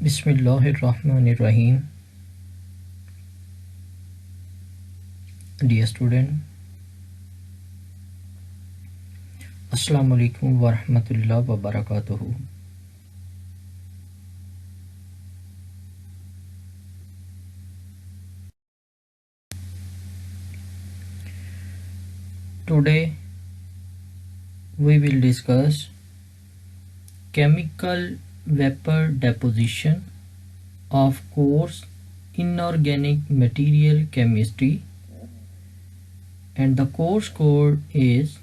Bismillahirrahmanirrahim. Dear student, Assalamu alaikum wa rahmatullahi wa barakatuhu. Today we will discuss chemical vapor deposition of course inorganic material chemistry, and the course code is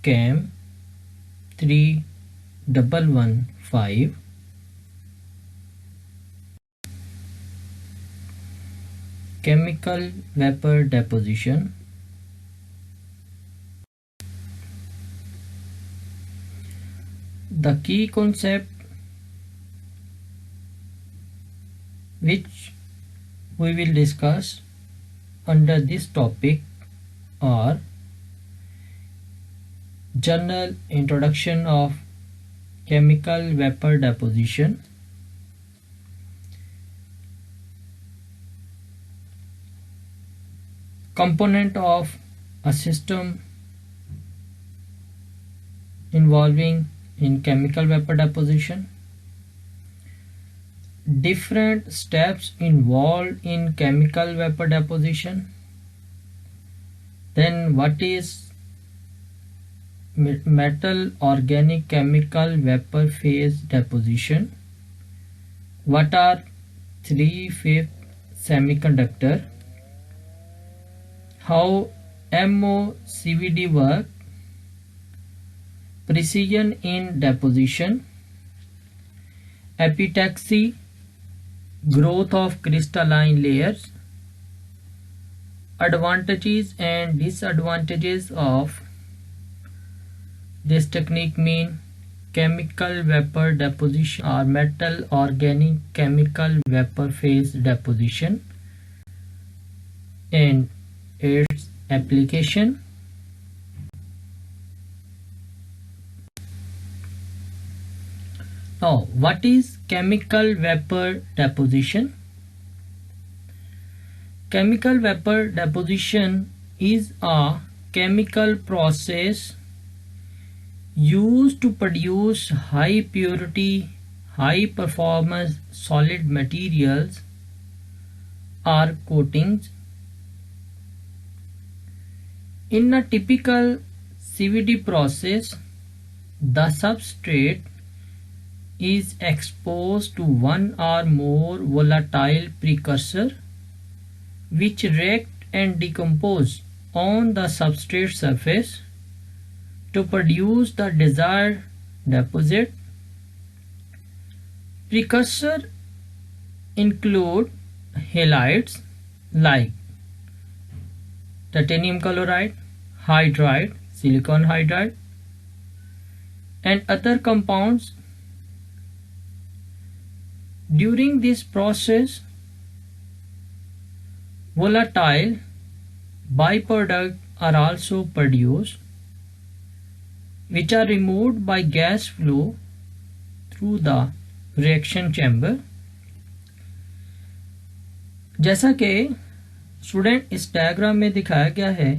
CHEM 3115. Chemical vapor deposition. The key concept which we will discuss under this topic are general introduction of chemical vapor deposition, component of a system involving in chemical vapor deposition, different steps involved in chemical vapor deposition, then what is metal organic chemical vapor phase deposition, what are 3/5 semiconductor, how MOCVD work, precision in deposition, epitaxy, growth of crystalline layers, advantages and disadvantages of this technique mean chemical vapor deposition or metal organic chemical vapor phase deposition and its application. Now, what is chemical vapor deposition? Chemical vapor deposition is a chemical process used to produce high purity, high performance solid materials or coatings. In a typical CVD process, the substrate is exposed to one or more volatile precursor which react and decompose on the substrate surface to produce the desired deposit. Precursor include halides like titanium chloride, hydride, silicon hydride, and other compounds. During this process, volatile byproducts are also produced, which are removed by gas flow through the reaction chamber. जैसा कि student इस diagram में दिखाया गया है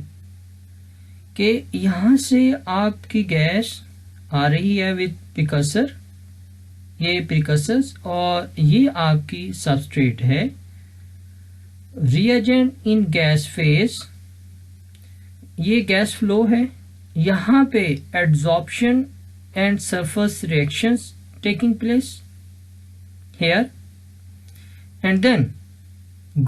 कि यहाँ से आपकी गैस आ रही है विद प्रिकर्सर, ये प्रिकर्सर्स, और ये आपकी सबस्ट्रेट है. रिएजेंट इन गैस फेज, ये गैस फ्लो है. यहाँ पे adsorption and surface reactions taking place here, and then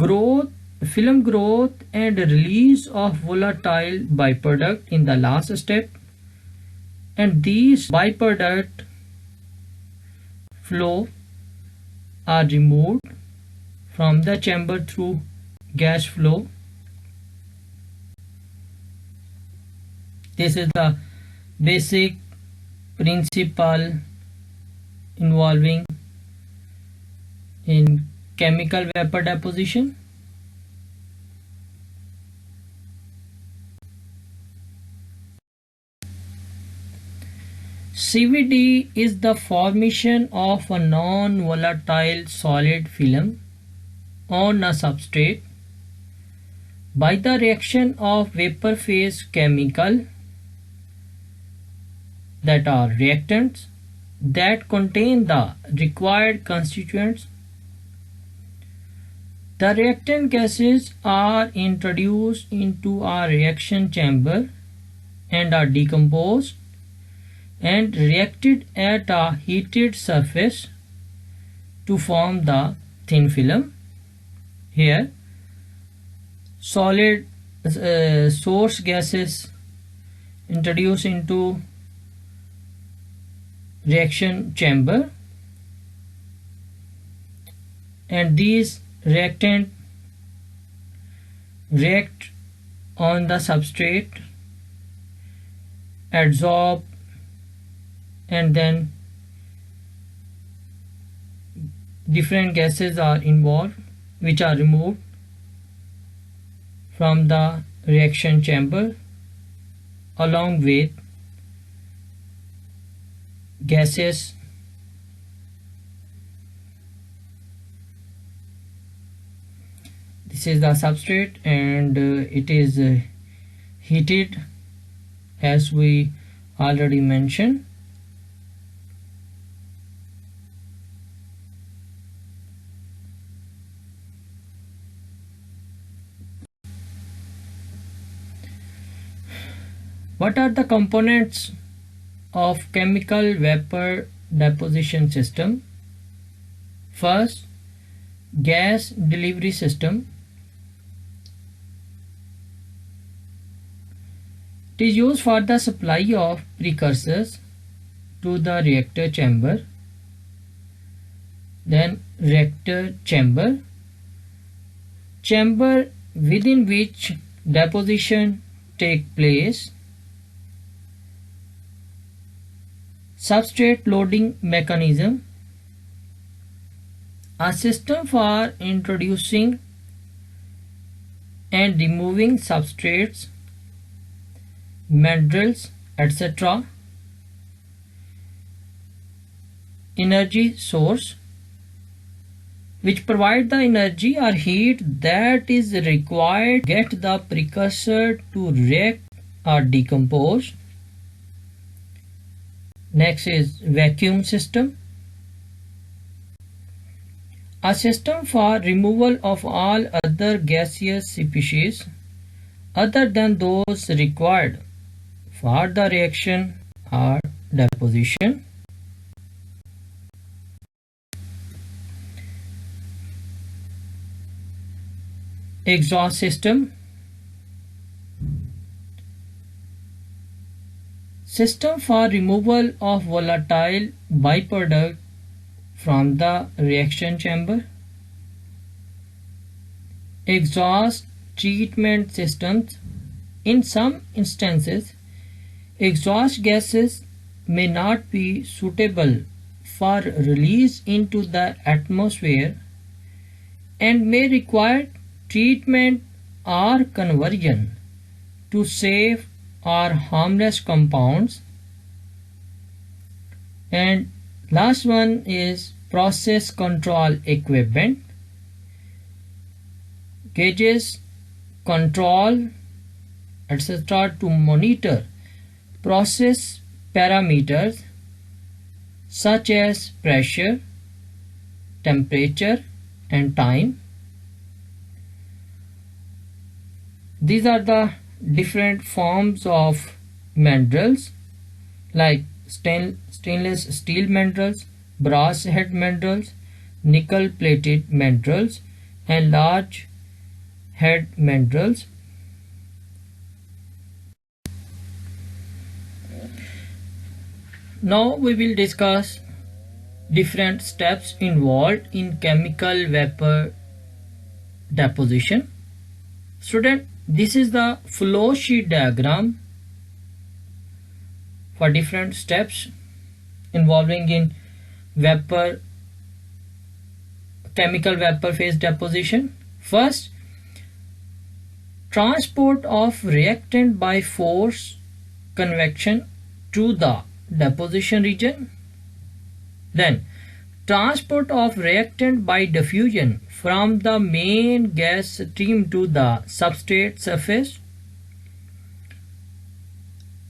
growth, film growth and release of volatile byproduct in the last step, and these byproduct flow are removed from the chamber through gas flow. This is the basic principle involving in chemical vapor deposition. CVD is the formation of a non-volatile solid film on a substrate by the reaction of vapor phase chemical, that are reactants, that contain the required constituents. The reactant gases are introduced into a reaction chamber and are decomposed and reacted at a heated surface to form the thin film. Here, solid source gases introduced into reaction chamber, and these reactant react on the substrate, adsorb, and then different gases are involved which are removed from the reaction chamber along with gases this is the substrate, and it is heated as we already mentioned. What are the components of chemical vapor deposition system? First, gas delivery system. It is used for the supply of precursors to the reactor chamber. Then reactor chamber, chamber within which deposition take place. Substrate loading mechanism, a system for introducing and removing substrates, mandrels, etc. Energy source, which provide the energy or heat that is required to get the precursor to react or decompose. Next is vacuum system, a system for removal of all other gaseous species other than those required for the reaction or deposition. Exhaust system, system for removal of volatile byproduct from the reaction chamber. Exhaust treatment systems. In some instances, exhaust gases may not be suitable for release into the atmosphere and may require treatment or conversion to safe or harmless compounds. And last one is process control equipment, gauges, control, etc. to monitor process parameters such as pressure, temperature, and time. These are the different forms of mandrels, like stainless steel mandrels, brass head mandrels, nickel plated mandrels, and large head mandrels. Now we will discuss different steps involved in chemical vapor deposition. Student, this is the flow sheet diagram for different steps involving in chemical vapor phase deposition. First, transport of reactant by force convection to the deposition region. Then transport of reactant by diffusion from the main gas stream to the substrate surface.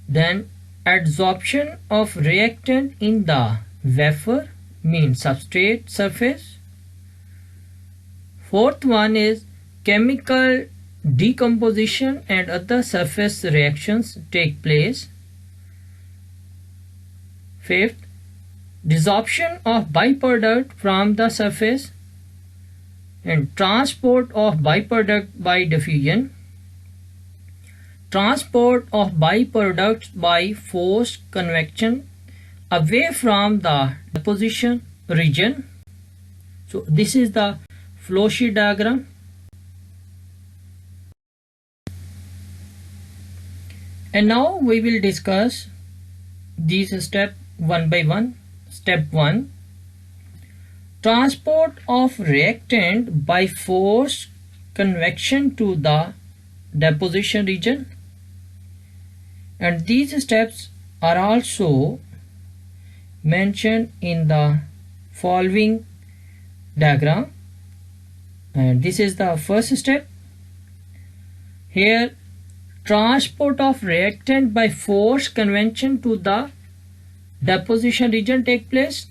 Then adsorption of reactant in the wafer means substrate surface. Fourth one is chemical decomposition and other surface reactions take place. Fifth, desorption of byproduct from the surface and transport of byproduct by diffusion. Transport of byproducts by forced convection away from the deposition region. So this is the flow sheet diagram. And now we will discuss these steps one by one. Step 1, transport of reactant by forced convection to the deposition region. And these steps are also mentioned in the following diagram. And this is the first step. Here, transport of reactant by forced convection to the deposition region take place.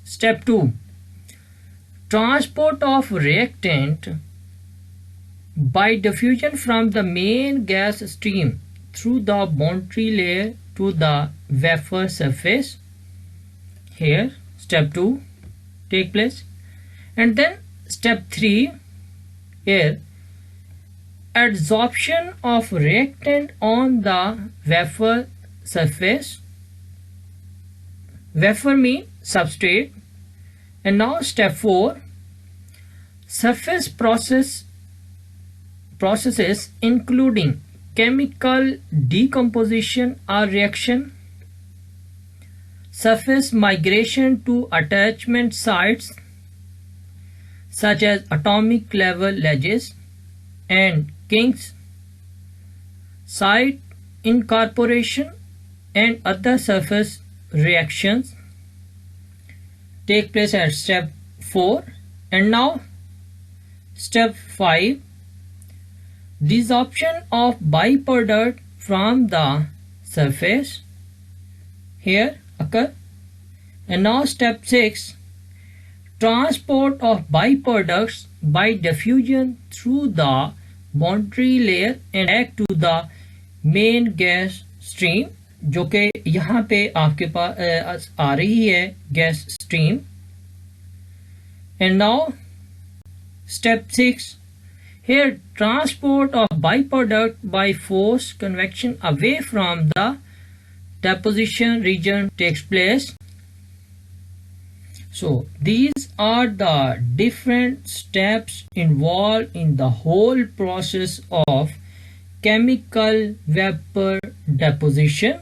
Step 2, transport of reactant by diffusion from the main gas stream through the boundary layer to the wafer surface. Here step 2 take place. And then step 3, here adsorption of reactant on the wafer surface. Wafer means substrate. And now step 4, surface processes including chemical decomposition or reaction, surface migration to attachment sites such as atomic level ledges and kinks, site incorporation and other surface reactions take place at step 4. And now step 5, desorption of byproduct from the surface here occur. And now step 6, transport of byproducts by diffusion through the boundary layer and back to the main gas stream, जो कि यहाँ पे आपके पास आ रही है gas stream. And now step 6, here transport of byproduct by forced convection away from the deposition region takes place. So these are the different steps involved in the whole process of chemical vapor deposition.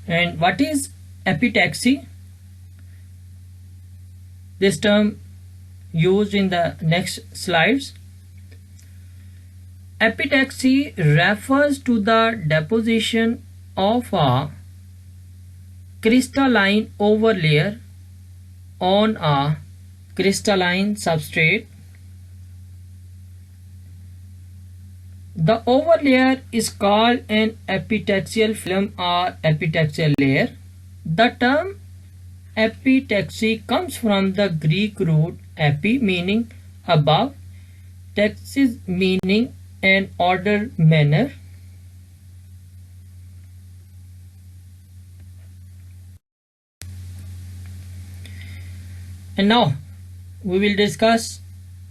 And what is epitaxy? This term used in the next slides. Epitaxy refers to the deposition of a crystalline overlayer on a crystalline substrate. The overlayer is called an epitaxial film or epitaxial layer. The term epitaxy comes from the Greek root epi meaning above, taxis meaning an ordered manner. And now we will discuss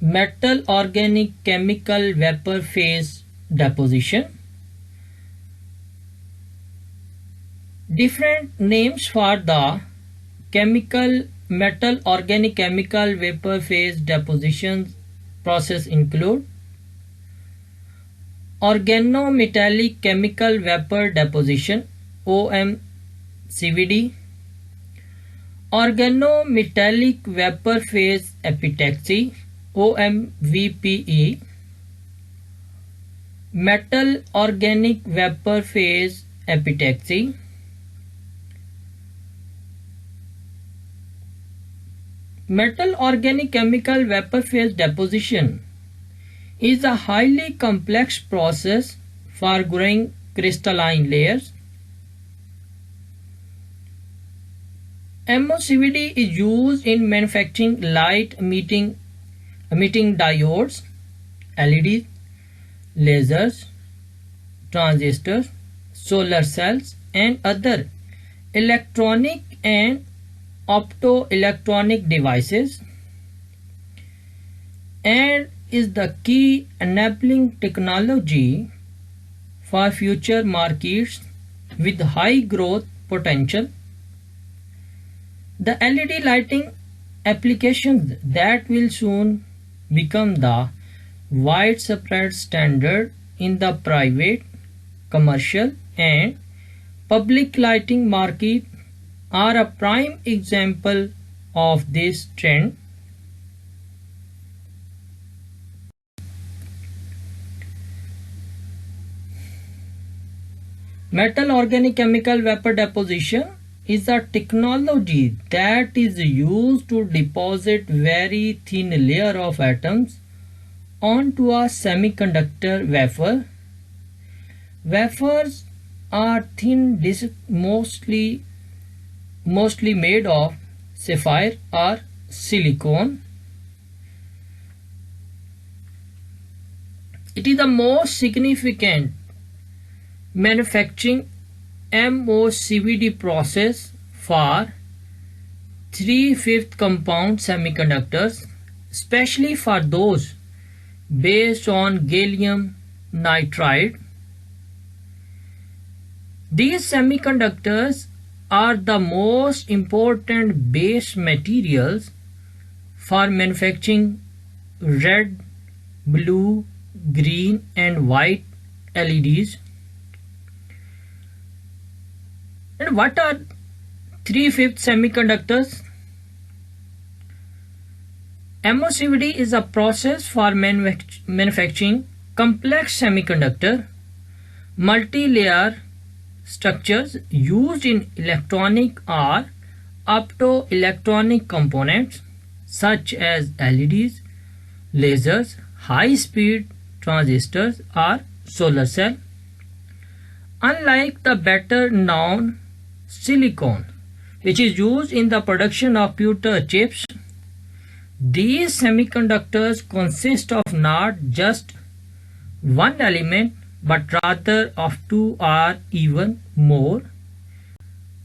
metal organic chemical vapor phase deposition. Different names for the metal organic chemical vapor phase deposition process include organometallic chemical vapor deposition, OMCVD, CVD, organometallic vapor phase epitaxy OMVPE, metal organic vapor phase epitaxy, metal organic chemical vapor phase deposition is a highly complex process for growing crystalline layers. MOCVD is used in manufacturing light emitting diodes, LEDs, lasers, transistors, solar cells, and other electronic and optoelectronic devices, and is the key enabling technology for future markets with high growth potential. The LED lighting applications that will soon become the widespread standard in the private, commercial, and public lighting market are a prime example of this trend. Metal organic chemical vapor deposition is a technology that is used to deposit very thin layer of atoms onto a semiconductor wafer. Wafers are thin discs mostly made of sapphire or silicon. It is the most significant manufacturing MOCVD process for 3/5 compound semiconductors, especially for those based on gallium nitride. These semiconductors are the most important base materials for manufacturing red, blue, green, and white LEDs. And what are 3/5 semiconductors? MOCVD is a process for manufacturing complex semiconductor multi-layer structures used in electronic or optoelectronic components such as LEDs, lasers, high-speed transistors, or solar cell. Unlike the better known silicon, which is used in the production of computer chips, these semiconductors consist of not just one element but rather of two or even more.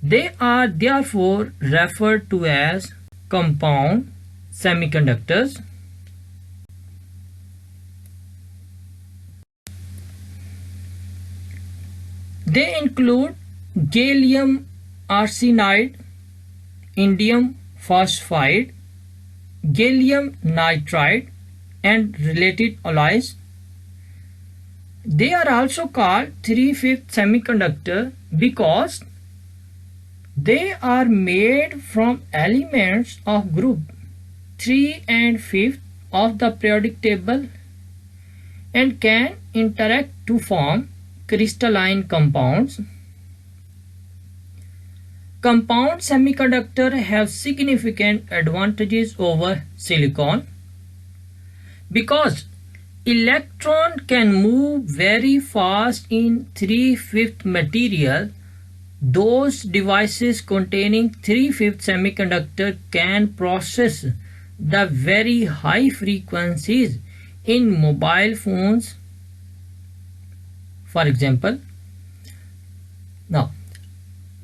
They are therefore referred to as compound semiconductors. They include gallium arsenide, indium phosphide, gallium nitride, and related alloys. They are also called 3/5 semiconductor because they are made from elements of group 3 and 5 of the periodic table and can interact to form crystalline compounds. Compound semiconductors have significant advantages over silicon because electron can move very fast in 3/5 material. Those devices containing 3/5 semiconductor can process the very high frequencies in mobile phones, for example. Now,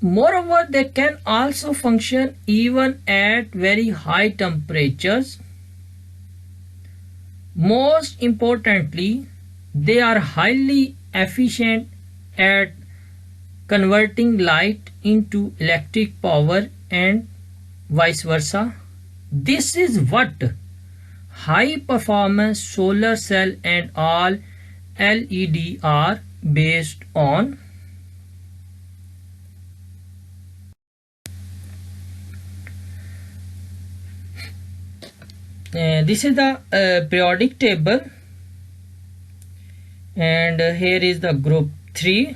moreover, they can also function even at very high temperatures. Most importantly, they are highly efficient at converting light into electric power and vice versa. This is what high performance solar cell and all LED are based on. This is the periodic table, and here is the group 3,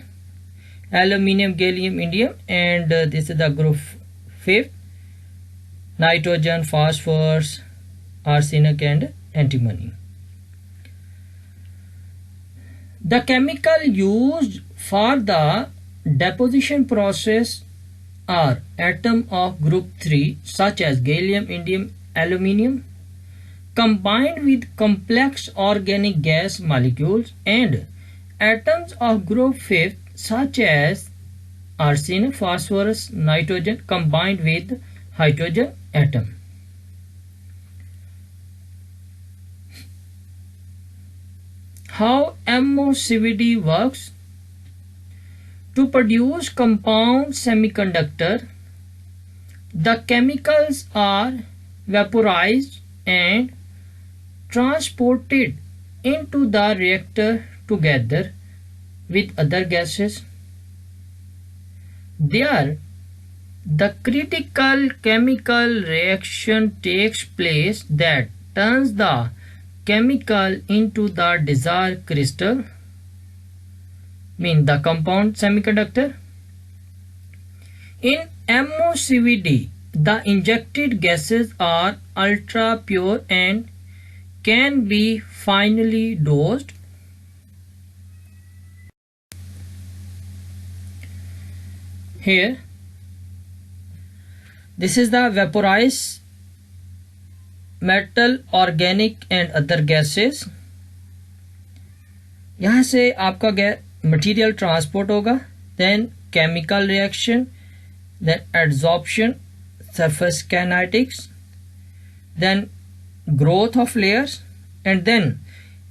aluminium, gallium, indium, and this is the group 5, nitrogen, phosphorus, arsenic, and antimony. The chemical used for the deposition process are atom of group 3 such as gallium, indium, aluminium combined with complex organic gas molecules, and atoms of group 5 such as arsenic, phosphorus, nitrogen combined with hydrogen atom. How MOCVD works? To produce compound semiconductor, the chemicals are vaporized and transported into the reactor together with other gases. There, the critical chemical reaction takes place that turns the chemical into the desired crystal, mean the compound semiconductor. In MOCVD, the injected gases are ultra pure and can be finely dosed. Here, this is the vaporized metal, organic and other gases. यहाँ से आपका material transport होगा, then chemical reaction, then adsorption, surface kinetics, then growth of layers, and then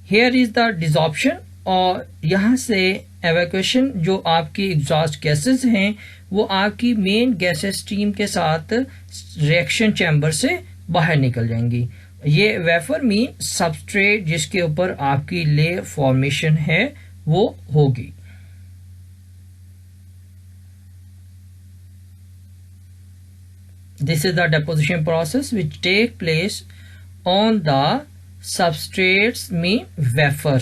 here is the desorption, और यहाँ से evacuation, जो आपकी exhaust gases हैं वो आपकी मेन गैस स्ट्रीम के साथ रिएक्शन चैम्बर से बाहर निकल जाएंगी. ये वेफर मीन सबस्ट्रेट जिसके ऊपर आपकी लेयर फॉर्मेशन है वो होगी. This is the deposition process which take place on the substrates mean wafer.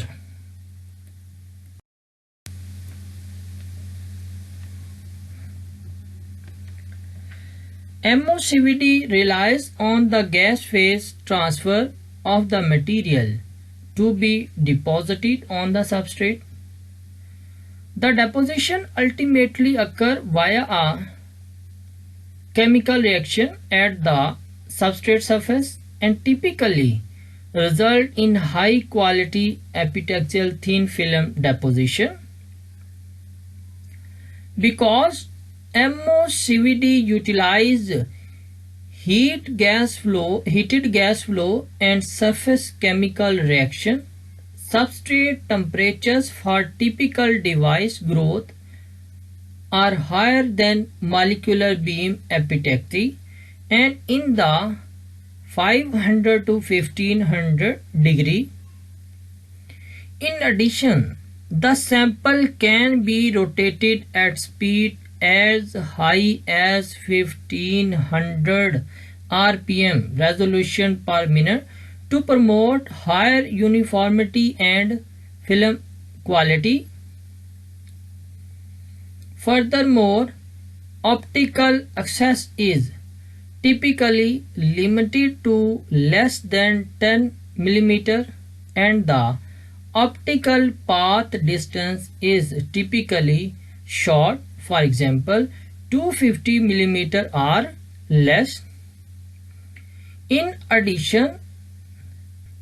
MOCVD relies on the gas phase transfer of the material to be deposited on the substrate. The deposition ultimately occurs via a chemical reaction at the substrate surface and typically result in high quality epitaxial thin film deposition. Because MOCVD utilize heated gas flow and surface chemical reaction, substrate temperatures for typical device growth are higher than molecular beam epitaxy and in the 500 to 1500 degree. In addition, the sample can be rotated at speed as high as 1500 rpm resolution per minute to promote higher uniformity and film quality. Furthermore, optical access is typically limited to less than 10 mm and the optical path distance is typically short, for example 250 mm or less. In addition,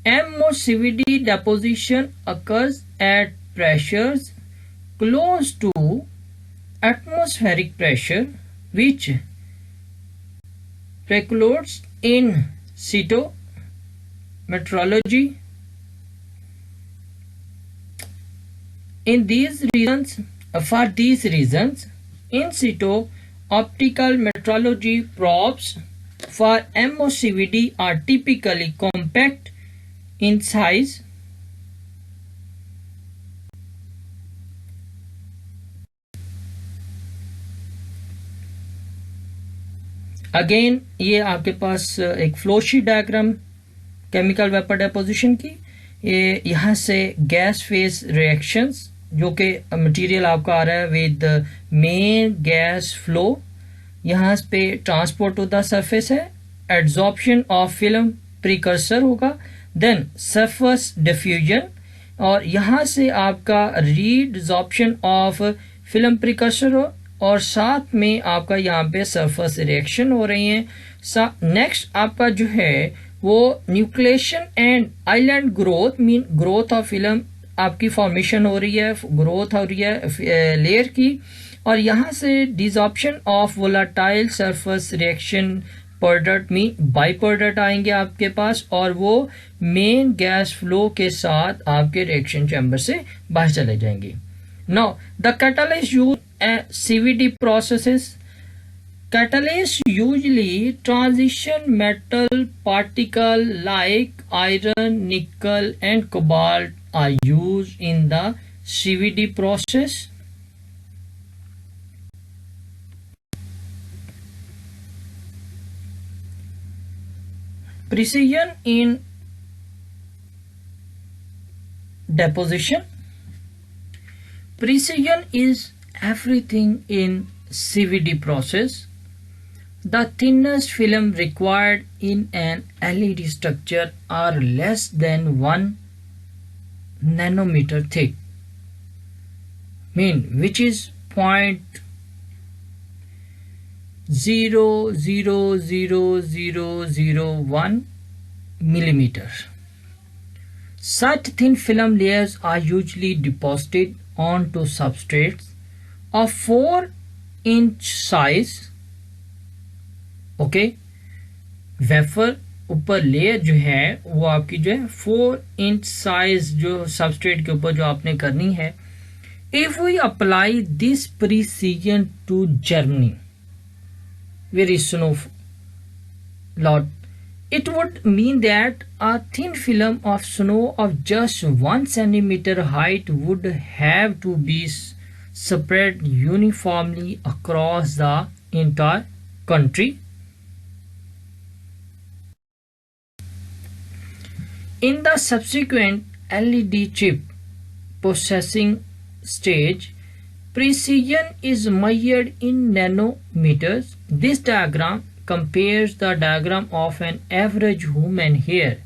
MOCVD deposition occurs at pressures close to atmospheric pressure which precludes in situ metrology. For these reasons, in situ optical metrology probes for MOCVD are typically compact in size. Again ये आपके पास एक flow sheet diagram chemical vapour deposition की। यहाँ से gas phase reactions जो कि material आपका आ रहा है विद मेन गैस फ्लो, यहाँ पे ट्रांसपोर्ट टू द सरफेस है, एड्सॉर्प्शन ऑफ फिल्म प्रिकर्सर होगा, देन सरफेस डिफ्यूजन, और यहाँ से आपका रीडसॉर्प्शन ऑफ फिल्म प्रिकर्सर हो, और साथ में आपका यहाँ पे सरफेस रिएक्शन हो रही है। नेक्स्ट आपका जो है वो nucleation and island growth, mean growth of film आपकी फॉर्मेशन हो रही है, ग्रोथ हो रही है लेयर की, और यहाँ से desorption of volatile surface reaction product में बाई प्रोडक्ट आएंगे आपके पास, और वो मेन गैस फ्लो के साथ आपके रिएक्शन चैम्बर से बाहर चले जाएंगे। Now the catalyst use CVD processes. Catalysts usually transition metal particle like iron, nickel and cobalt are used in the CVD process. Precision in deposition. Precision is everything in CVD process. The thinnest film required in an LED structure are less than 1 nanometer thick, which is 0.00001 millimeter. Such thin film layers are usually deposited onto substrates of 4-inch size. Okay, wafer ऊपर layer जो है वो आपकी जो है 4 inch size जो substrate के ऊपर जो आपने करनी है। If we apply this precision to Germany very snow lot, it would mean that a thin film of snow of just 1 centimeter height would have to be spread uniformly across the entire country. In the subsequent LED chip processing stage, precision is measured in nanometers. This diagram compares the diagram of an average human hair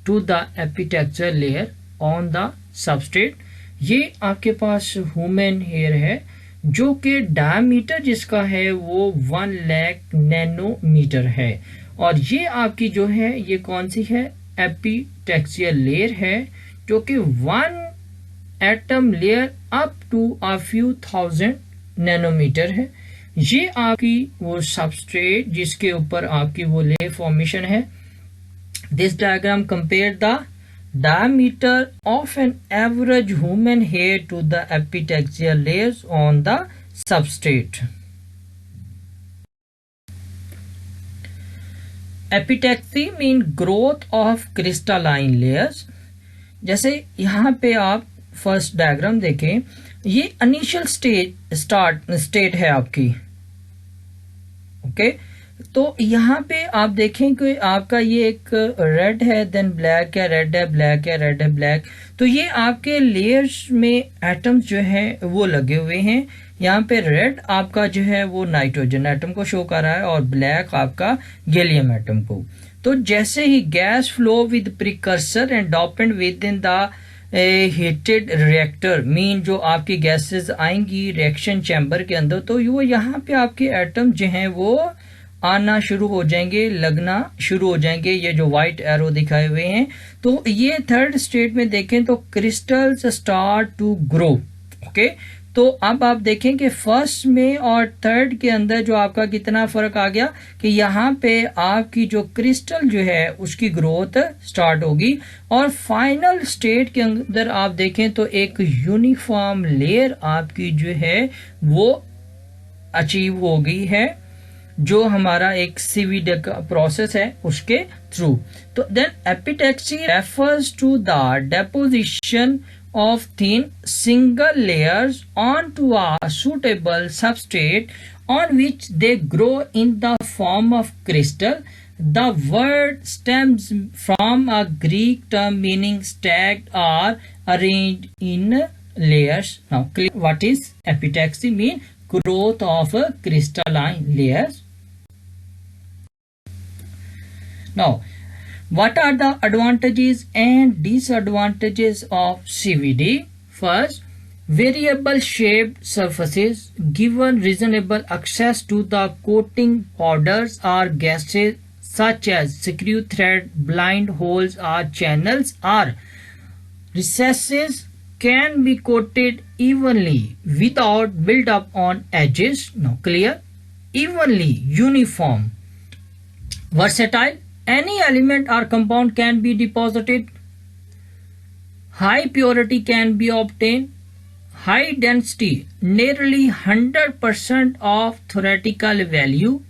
to the epitaxial layer on the substrate. ये आपके पास human hair है जो कि diameter जिसका है वो 1 lakh nanometre है, और ये आपकी जो है ये कौन सी है, एपिटैक्सियल लेयर है, जो कि 1 atom layer up to a few thousand nanometre है। ये आपकी वो सबस्ट्रेट जिसके ऊपर आपकी वो लेयर फॉर्मेशन है। This diagram compare the diameter of an average human hair to the epitaxial layers on the substrate. Epitaxy mean growth of crystalline layers. जैसे यहाँ पे आप फर्स्ट डायग्राम देखें, ये इनिशियल स्टेट है आपकी, ओके। तो यहाँ पे आप देखें कि आपका ये एक रेड है, देन ब्लैक है, रेड है, ब्लैक है, रेड है, ब्लैक। तो ये आपके लेयर्स में एटम्स जो है वो लगे हुए हैं। यहाँ पे रेड आपका जो है वो नाइट्रोजन एटम को शो कर रहा है और ब्लैक आपका गैलियम एटम को। तो जैसे ही gas flow with precursor and dopant within the heated reactor, mean जो आपकी गैसेस आएंगी रिएक्शन चैम्बर के अंदर, तो वो यहाँ पे आपके एटम जो हैं वो आना शुरू हो जाएंगे, लगना शुरू हो जाएंगे। ये जो व्हाइट एरो दिखाए हुए हैं, तो ये थर्ड स्टेट में देखें तो crystals start to grow, okay. तो अब आप देखें कि फर्स्ट में और थर्ड के अंदर जो आपका कितना फर्क आ गया कि यहाँ पे आपकी जो क्रिस्टल जो है उसकी ग्रोथ स्टार्ट होगी, और फाइनल स्टेट के अंदर आप देखें तो एक यूनिफॉर्म लेयर आपकी जो है वो अचीव हो गई है, जो हमारा एक सीवीडी का प्रोसेस है उसके थ्रू। तो then epitaxy refers to the deposition of thin single layers onto a suitable substrate on which they grow in the form of crystal. The word stems from a Greek term meaning stacked or arranged in layers. Now, what is epitaxy? Mean growth of crystalline layers. Now, what are the advantages and disadvantages of CVD? First, variable shaped surfaces. Given reasonable access to the coating powders or gases such as screw thread, blind holes or channels or recesses can be coated evenly without build up on edges. Now clear? Evenly, uniform, versatile. Any element or compound can be deposited. High purity can be obtained. High density, nearly 100% of theoretical value.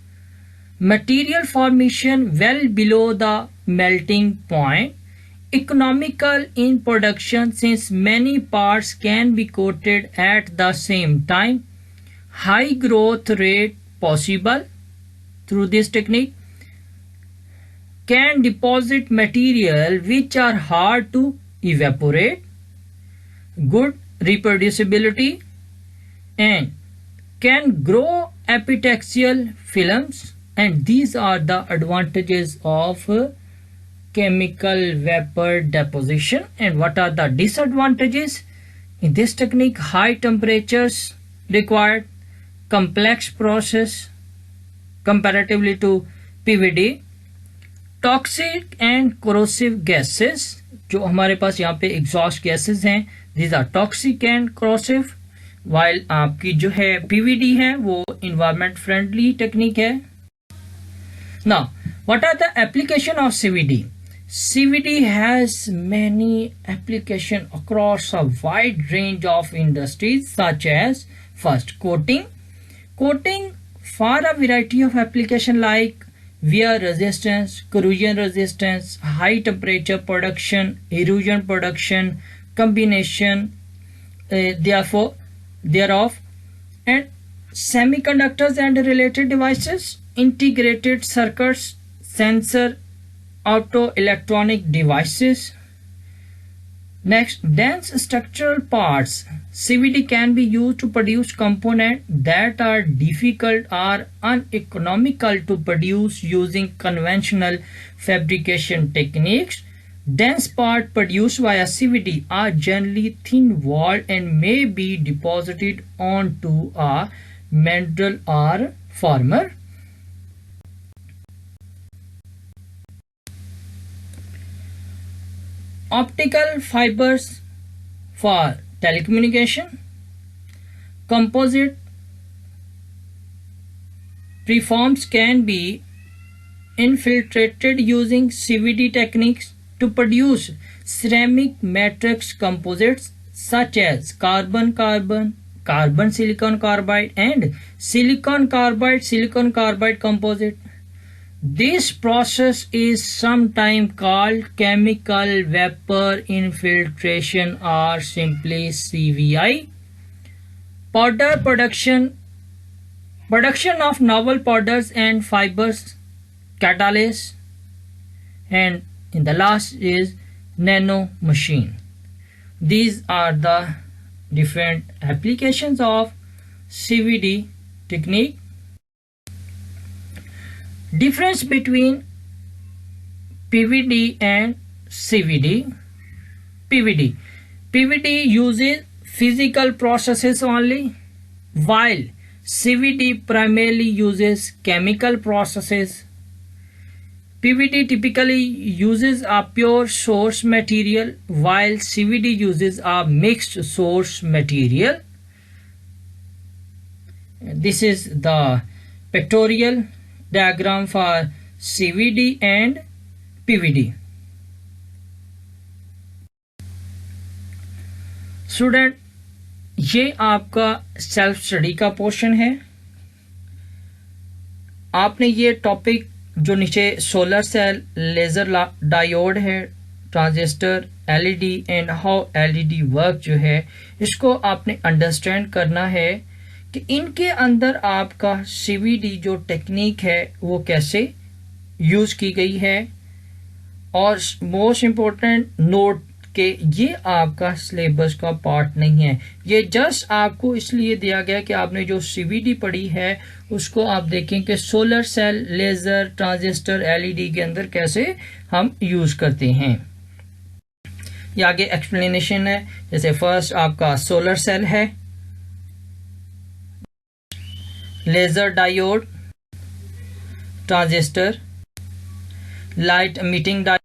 Material formation well below the melting point. Economical in production since many parts can be coated at the same time. High growth rate possible through this technique. Can deposit material which are hard to evaporate. Good reproducibility and can grow epitaxial films, and these are the advantages of chemical vapor deposition. And what are the disadvantages? In this technique, high temperatures required, complex process comparatively to PVD, toxic and corrosive gases, जो हमारे पास यहाँ पे exhaust gases हैं, these are toxic and corrosive, while आपकी जो है PVD है वो इन्वायरमेंट फ्रेंडली टेक्निक है. Now what are the application of CVD? CVD has many applications across a wide range of industries such as first coating. Coating for a variety of applications like wear resistance, corrosion resistance, high temperature production, erosion production, combination thereof, and semiconductors and related devices, integrated circuits, sensor, auto electronic devices. Next, dense structural parts. CVD can be used to produce components that are difficult or uneconomical to produce using conventional fabrication techniques. Dense parts produced via CVD are generally thin-walled and may be deposited onto a mandrel or former. Optical fibers for telecommunication. Composite preforms can be infiltrated using CVD techniques to produce ceramic matrix composites such as carbon-carbon, carbon-silicon carbide and silicon carbide composite. This process is sometimes called chemical vapor infiltration or simply CVI. Powder production of novel powders and fibers, catalysts, and in the last is nano machine. These are the different applications of CVD technique. Difference between PVD and CVD. PVD uses physical processes only, while CVD primarily uses chemical processes. PVD typically uses a pure source material, while CVD uses a mixed source material. This is the pictorial diagram for CVD and PVD. Student, ये आपका self study का portion है. आपने ये topic जो नीचे solar cell, laser diode है, transistor, LED and how LED work जो है, इसको आपने अंडरस्टैंड करना है कि इनके अंदर आपका सीवीडी जो टेक्निक है वो कैसे यूज़ की गई है। और मोस्ट इम्पोर्टेंट नोट कि ये आपका सिलेबस का पार्ट नहीं है, ये जस्ट आपको इसलिए दिया गया कि आपने जो सीवीडी पढ़ी है उसको आप देखें कि solar cell, laser, transistor, LED के अंदर कैसे हम यूज़ करते हैं। ये आगे एक्सप्लेनेशन है। जैसे फर्स्ट आपका सोलर सेल है, laser diode, transistor, light emitting diode,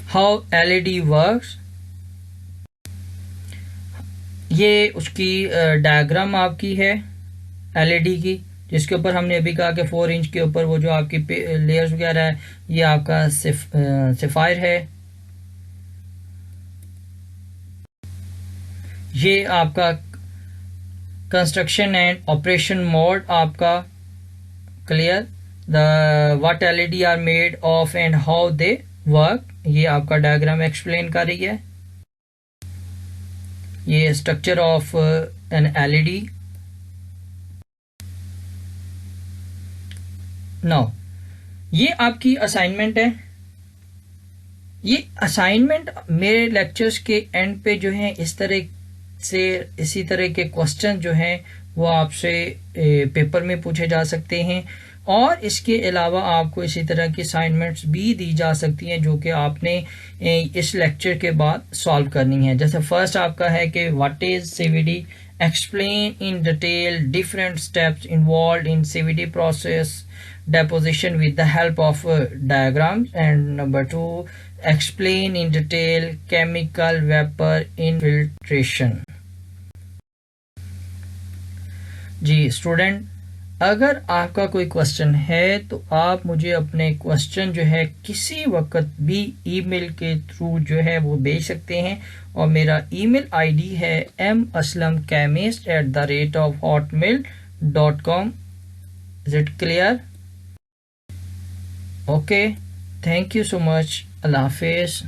how LED works. ये उसकी डायग्राम आपकी है एलईडी की, जिसके ऊपर हमने अभी कहा कि 4 इंच के ऊपर वो जो आपकी लेयर्स वगैरह है, ये आपका सफायर है। ये आपका कंस्ट्रक्शन एंड ऑपरेशन मोड आपका clear. The what LED are made of and how they work, ये आपका डायग्राम एक्सप्लेन कर रही है। ये structure of an LED. Now ये आपकी असाइनमेंट है। ये असाइनमेंट मेरे लेक्चर्स के एंड पे जो है इस तरह से, इसी तरह के क्वेश्चन जो हैं वो आपसे पेपर में पूछे जा सकते हैं, और इसके अलावा आपको इसी तरह की असाइनमेंट्स भी दी जा सकती हैं जो कि आपने इस लेक्चर के बाद सॉल्व करनी है। जैसे फर्स्ट आपका है कि what is CVD, explain in detail different steps involve in CVD process deposition with the help of diagrams, and number 2, explain in detail chemical vapor infiltration। Ji student, अगर आपका कोई क्वेश्चन है तो आप मुझे अपने क्वेश्चन जो है किसी वक्त भी ईमेल के थ्रू जो है वो भेज सकते हैं, और मेरा ईमेल आईडी है maslamchemist@hotmail.com। Is it clear? Okay, thank you so much. अल्लाह हाफिज़।